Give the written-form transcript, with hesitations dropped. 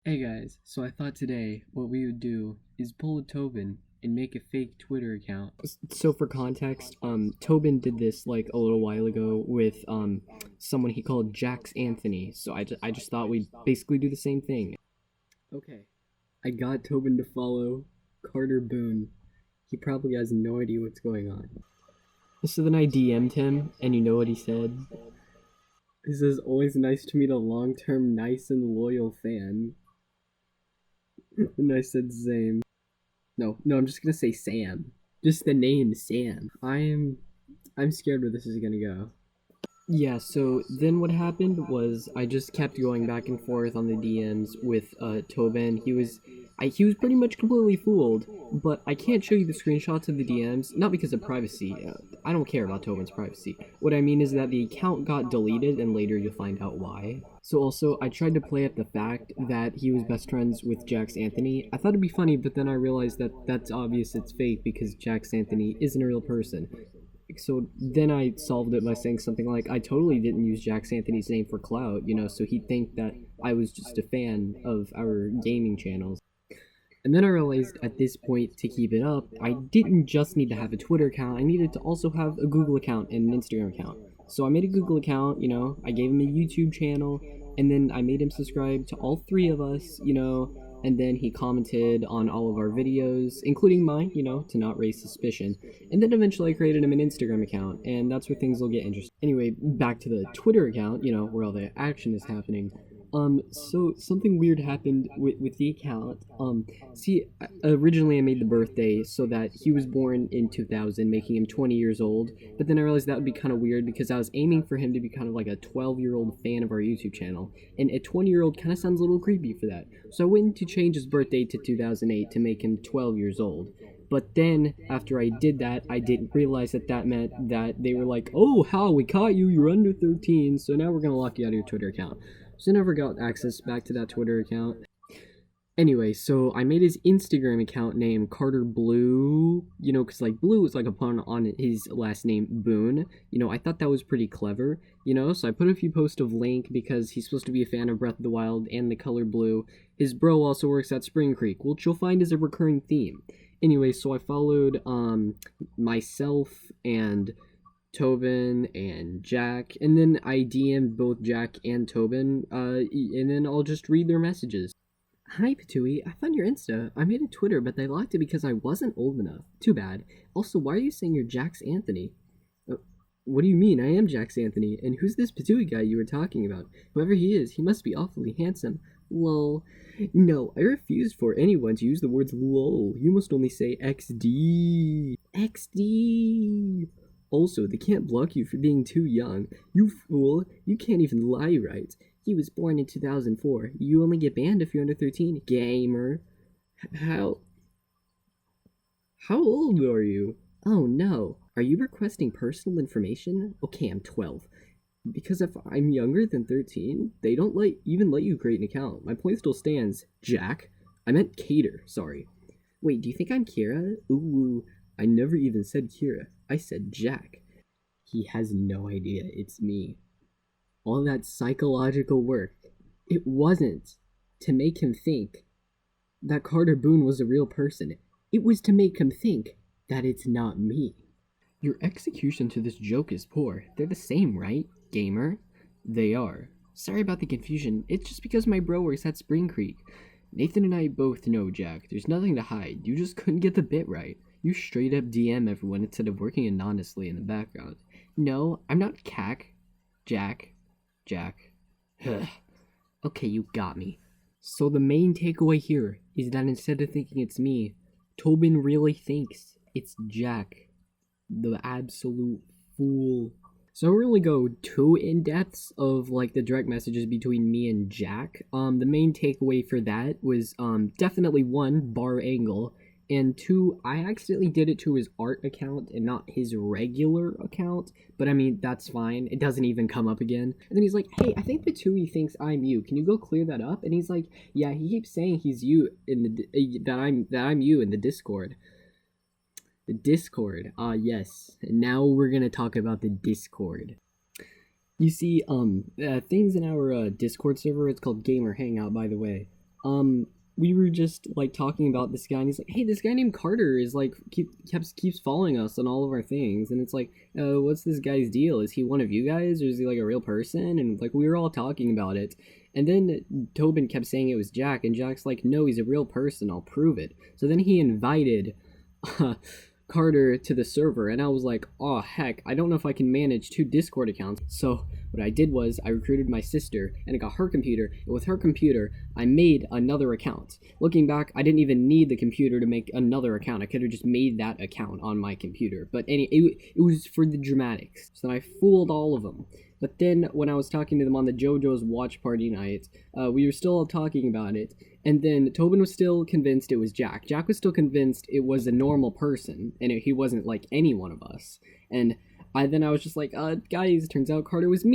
Hey guys, so I thought today what we would do is pull a Tobin and make a fake Twitter account. So for context, Tobin did this like a little while ago with someone he called Jax Anthony. So I just thought we'd basically do the same thing. Okay, I got Tobin to follow Carter Boone. He probably has no idea what's going on. So then I DM'd him, and you know what he said? He says, "Always nice to meet a long-term, nice and loyal fan." And I said, "Same." No, I'm just gonna say Sam. Just the name Sam. I'm scared where this is gonna go. Yeah, so then what happened was I just kept going back and forth on the DMs with Tobin. He was pretty much completely fooled, but I can't show you the screenshots of the DMs, not because of privacy. I don't care about Tobin's privacy. What I mean is that the account got deleted, and later you'll find out why. So also, I tried to play up the fact that he was best friends with Jax Anthony. I thought it'd be funny, but then I realized that that's obvious it's fake because Jax Anthony isn't a real person. So then I solved it by saying something like, I totally didn't use Jax Anthony's name for clout, so he'd think that I was just a fan of our gaming channels. And then I realized at this point, to keep it up, I didn't just need to have a Twitter account, I needed to also have a Google account and an Instagram account. So I made a Google account, I gave him a YouTube channel, and then I made him subscribe to all three of us, and then he commented on all of our videos, including mine, to not raise suspicion. And then eventually I created him an Instagram account, and that's where things will get interesting. Anyway, back to the Twitter account, where all the action is happening. So something weird happened with the account. Originally I made the birthday so that he was born in 2000, making him 20 years old, but then I realized that would be kind of weird because I was aiming for him to be kind of like a 12-year-old fan of our YouTube channel, and a 20-year-old kind of sounds a little creepy for that. So I went to change his birthday to 2008 to make him 12 years old. But then, after I did that, I didn't realize that that meant that they were like, oh, how, we caught you, you're under 13, so now we're gonna lock you out of your Twitter account. So I never got access back to that Twitter account. Anyway, so I made his Instagram account name Carter Blue, because like Blue is like a pun on his last name Boone. I thought that was pretty clever, so I put a few posts of Link because he's supposed to be a fan of Breath of the Wild and the color blue. His bro also works at Spring Creek, which you'll find is a recurring theme. Anyway, so I followed myself and Tobin and Jack, and then I DM'd both Jack and Tobin, and then I'll just read their messages. Hi, Patooey. I found your Insta. I made a Twitter, but they locked it because I wasn't old enough. Too bad. Also, why are you saying you're Jax Anthony? What do you mean? I am Jax Anthony. And who's this Patooey guy you were talking about? Whoever he is, he must be awfully handsome. Lol. No, I refuse for anyone to use the words lol. You must only say XD. XD. Also, they can't block you for being too young. You fool. You can't even lie right. He was born in 2004. You only get banned if you're under 13. Gamer. How... How old are you? Oh no. Are you requesting personal information? Okay, I'm 12. Because if I'm younger than 13, they don't even let you create an account. My point still stands. Jack. I meant Cater, sorry. Wait, do you think I'm Kira? Ooh, I never even said Kira. I said Jack. He has no idea it's me. All that psychological work, it wasn't to make him think that Carter Boone was a real person. It was to make him think that it's not me. Your execution to this joke is poor. They're the same, right, gamer? They are. Sorry about the confusion. It's just because my bro works at Spring Creek. Nathan and I both know, Jack. There's nothing to hide. You just couldn't get the bit right. You straight up DM everyone instead of working anonymously in the background. No, I'm not Cack. Jack. Okay, you got me. So the main takeaway here is that instead of thinking it's me, Tobin really thinks it's Jack. The absolute fool. So I don't really go too in depths of like the direct messages between me and Jack. The main takeaway for that was definitely one, bar angle, and two, I accidentally did it to his art account and not his regular account, but I mean, that's fine. It doesn't even come up again. And then he's like, hey, I think Patooey thinks I'm you. Can you go clear that up? And he's like, yeah, he keeps saying he's you in the, that I'm you in the Discord. The Discord, yes. And now we're gonna talk about the Discord. You see, things in our Discord server, it's called Gamer Hangout, by the way. we were just like talking about this guy, and he's like, "Hey, this guy named Carter is like keeps following us on all of our things," and it's like, what's this guy's deal? Is he one of you guys, or is he like a real person? And like we were all talking about it, and then Tobin kept saying it was Jack, and Jack's like, "No, he's a real person. I'll prove it." So then he invited Carter to the server, and I was like, oh heck, I don't know if I can manage 2 Discord accounts. So what I did was I recruited my sister, and I got her computer, and with her computer I made another account. Looking back, I didn't even need the computer to make another account. I could have just made that account on my computer, but it was for the dramatics. So I fooled all of them. But then when I was talking to them on the JoJo's watch party night, we were still talking about it, and then Tobin was still convinced it was Jack. Jack was still convinced it was a normal person, and he wasn't like any one of us. And I was just like, guys, turns out Carter was me.